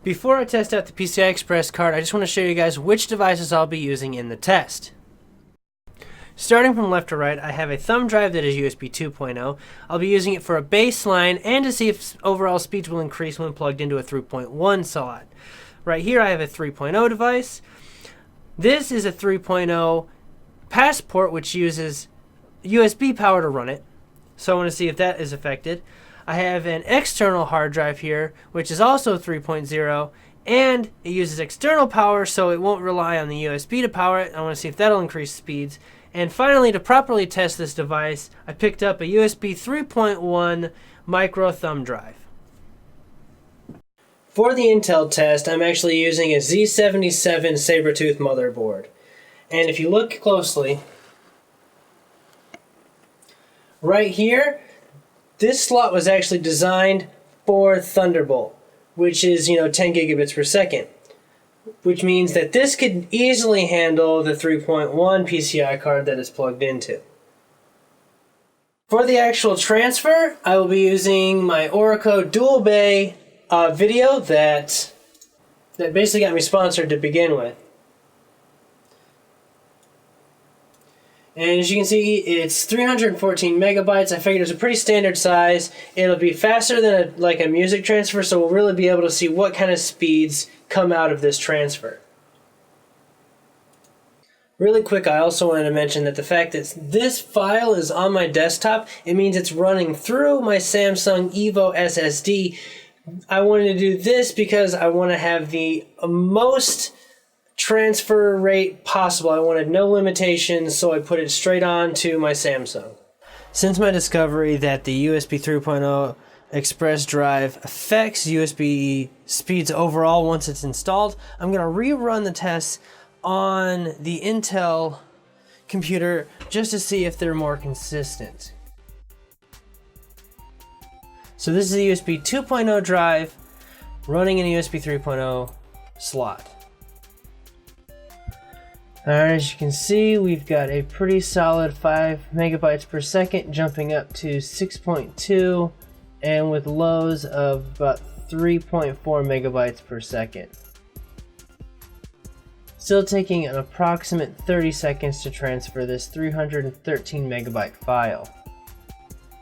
Before I test out the PCI Express card, I just want to show you guys which devices I'll be using in the test. Starting from left to right, I have a thumb drive that is USB 2.0. I'll be using it for a baseline and to see if overall speeds will increase when plugged into a 3.1 slot. Right here I have a 3.0 device. This is a 3.0 passport which uses USB power to run it. So I want to see if that is affected. I have an external hard drive here which is also 3.0 and it uses external power so it won't rely on the USB to power it. I want to see if that'll increase speeds. And finally, to properly test this device, I picked up a USB 3.1 micro thumb drive. For the Intel test, I'm actually using a Z77 Sabertooth motherboard. And if you look closely, right here, this slot was actually designed for Thunderbolt, which is, 10 gigabits per second. Which means that this could easily handle the 3.1 PCI card that is plugged into. For the actual transfer, I will be using my Oracle Dual Bay video that basically got me sponsored to begin with. And as you can see, it's 314 megabytes. I figured it's a pretty standard size. It'll be faster than a music transfer, so we'll really be able to see what kind of speeds come out of this transfer. Really quick, I also wanted to mention that the fact that this file is on my desktop, it means it's running through my Samsung Evo SSD. I wanted to do this because I want to have the most transfer rate possible. I wanted no limitations, so I put it straight on to my Samsung. Since my discovery that the USB 3.0 Express drive affects USB speeds overall once it's installed, I'm going to rerun the tests on the Intel computer just to see if they're more consistent. So this is a USB 2.0 drive running in a USB 3.0 slot. Alright, as you can see, we've got a pretty solid 5 megabytes per second, jumping up to 6.2, and with lows of about 3.4 megabytes per second. Still taking an approximate 30 seconds to transfer this 313 megabyte file.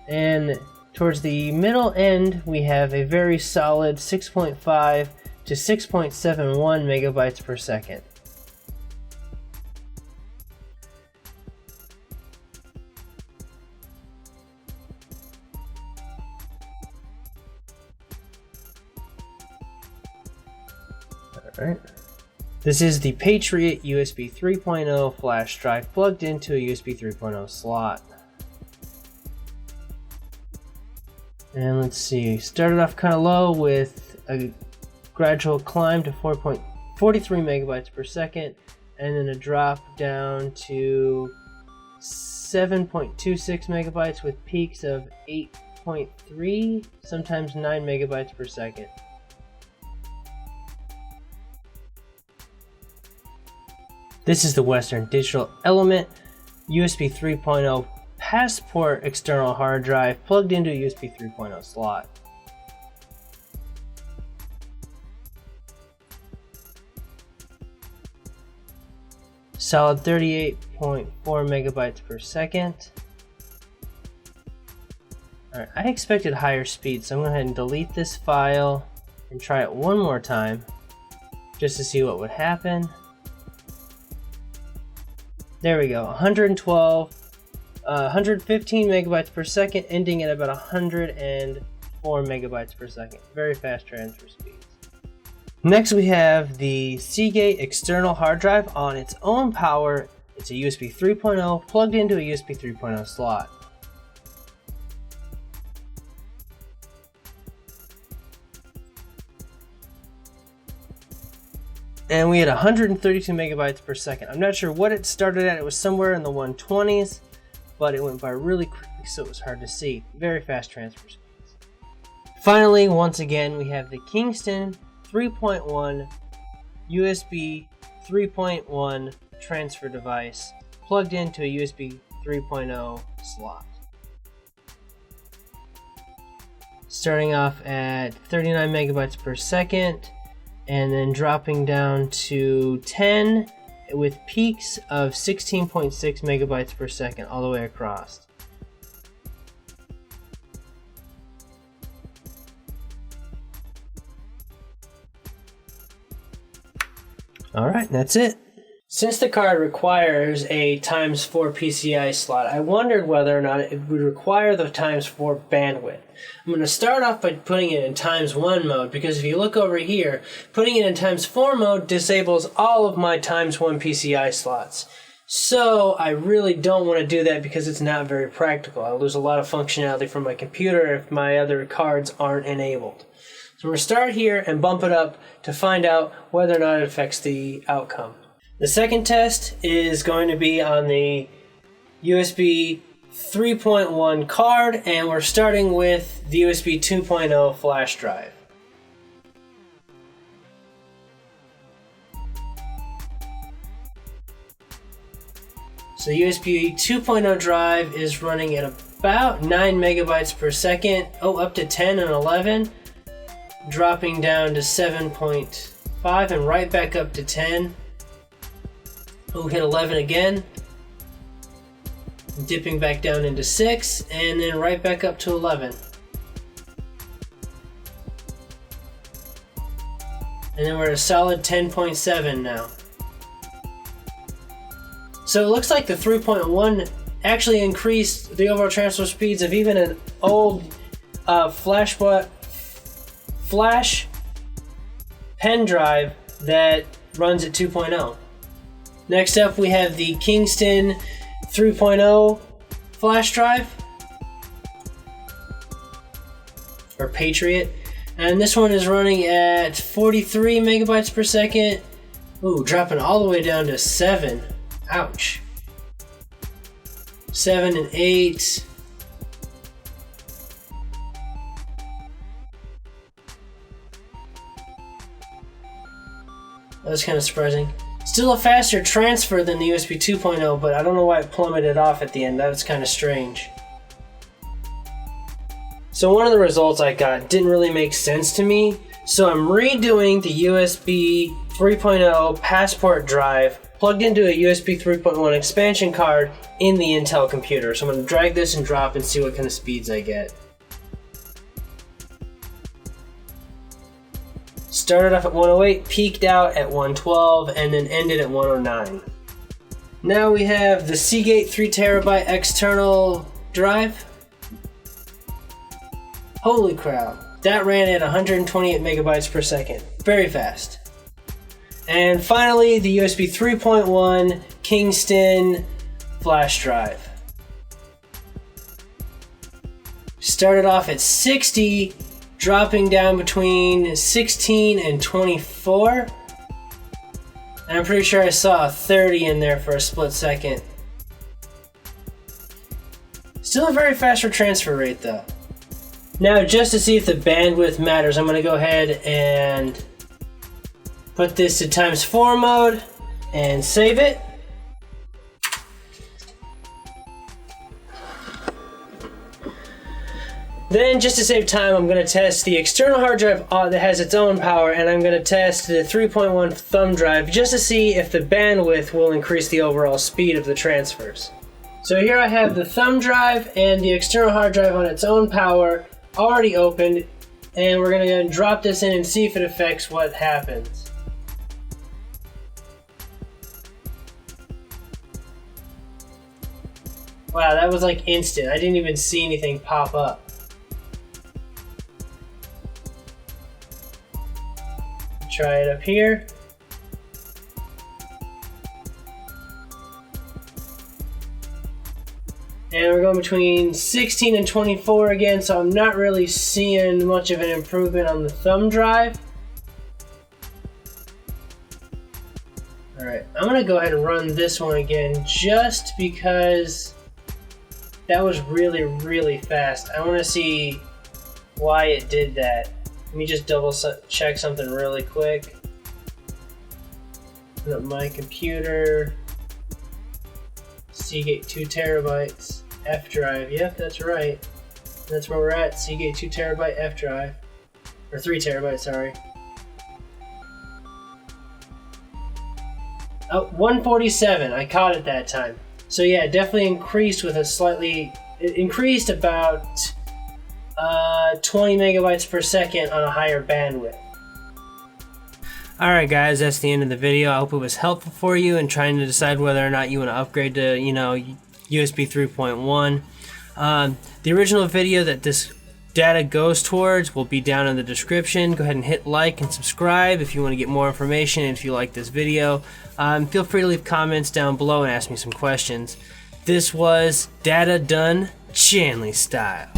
And towards the middle end, we have a very solid 6.5 to 6.71 megabytes per second. Alright. This is the Patriot USB 3.0 flash drive plugged into a USB 3.0 slot. And let's see, started off kind of low with a gradual climb to 4.43 megabytes per second, and then a drop down to 7.26 megabytes with peaks of 8.3, sometimes 9 megabytes per second. This is the Western Digital Element USB 3.0 Passport external hard drive plugged into a USB 3.0 slot. Solid 38.4 megabytes per second. Alright, I expected higher speed, so I'm going to go ahead and delete this file and try it one more time just to see what would happen. There we go, 115 megabytes per second, ending at about 104 megabytes per second. Very fast transfer speeds. Next we have the Seagate external hard drive on its own power. It's a USB 3.0 plugged into a USB 3.0 slot. And we had 132 megabytes per second. I'm not sure what it started at. It was somewhere in the 120s, but it went by really quickly, so it was hard to see. Very fast transfer speeds. Finally, once again, we have the Qicent 3.1 USB 3.1 transfer device plugged into a USB 3.0 slot. Starting off at 39 megabytes per second, and then dropping down to 10 with peaks of 16.6 megabytes per second all the way across. Alright, that's it. Since the card requires a ×4 PCI slot, I wondered whether or not it would require the ×4 bandwidth. I'm going to start off by putting it in ×1 mode, because if you look over here, putting it in ×4 mode disables all of my ×1 PCI slots. So I really don't want to do that because it's not very practical. I'll lose a lot of functionality from my computer if my other cards aren't enabled. So we're going to start here and bump it up to find out whether or not it affects the outcome. The second test is going to be on the USB 3.1 card, and we're starting with the USB 2.0 flash drive. So the USB 2.0 drive is running at about 9 megabytes per second, up to 10 and 11, dropping down to 7.5 and right back up to 10. Hit 11 again, dipping back down into 6, and then right back up to 11. And then we're at a solid 10.7 now. So it looks like the 3.1 actually increased the overall transfer speeds of even an old flash pen drive that runs at 2.0. Next up, we have the Qicent 3.0 flash drive, or Patriot, and this one is running at 43 megabytes per second. Dropping all the way down to 7. Ouch. 7 and 8. That's kind of surprising. Still a faster transfer than the USB 2.0, but I don't know why it plummeted off at the end. That's kind of strange. So one of the results I got didn't really make sense to me, so I'm redoing the USB 3.0 passport drive plugged into a USB 3.1 expansion card in the Intel computer. So I'm going to drag this and drop and see what kind of speeds I get. Started off at 108, peaked out at 112, and then ended at 109. Now we have the Seagate 3TB external drive. Holy crap, that ran at 128 megabytes per second. Very fast. And finally, the USB 3.1 Qicent flash drive. Started off at 60, dropping down between 16 and 24. And I'm pretty sure I saw a 30 in there for a split second. Still a very fast transfer rate though. Now, just to see if the bandwidth matters, I'm going to go ahead and put this to ×4 mode and save it. Then, just to save time, I'm going to test the external hard drive that has its own power, and I'm going to test the 3.1 thumb drive just to see if the bandwidth will increase the overall speed of the transfers. So here I have the thumb drive and the external hard drive on its own power already opened, and we're going to drop this in and see if it affects what happens. Wow, that was like instant. I didn't even see anything pop up. Try it up here. And we're going between 16 and 24 again, so I'm not really seeing much of an improvement on the thumb drive. Alright, I'm going to go ahead and run this one again just because that was really, really fast. I want to see why it did that. Let me just double check something really quick. Put up my computer. Seagate 2 terabytes F drive. Yep, that's right. That's where we're at. Seagate 2 terabyte F drive. Or 3 terabytes, sorry. 147. I caught it that time. So yeah, it definitely increased with it increased about 20 megabytes per second on a higher bandwidth. Alright guys, that's the end of the video. I hope it was helpful for you in trying to decide whether or not you want to upgrade to, USB 3.1. The original video that this data goes towards will be down in the description. Go ahead and hit like and subscribe if you want to get more information and if you like this video. Feel free to leave comments down below and ask me some questions. This was Data Done Chanley style.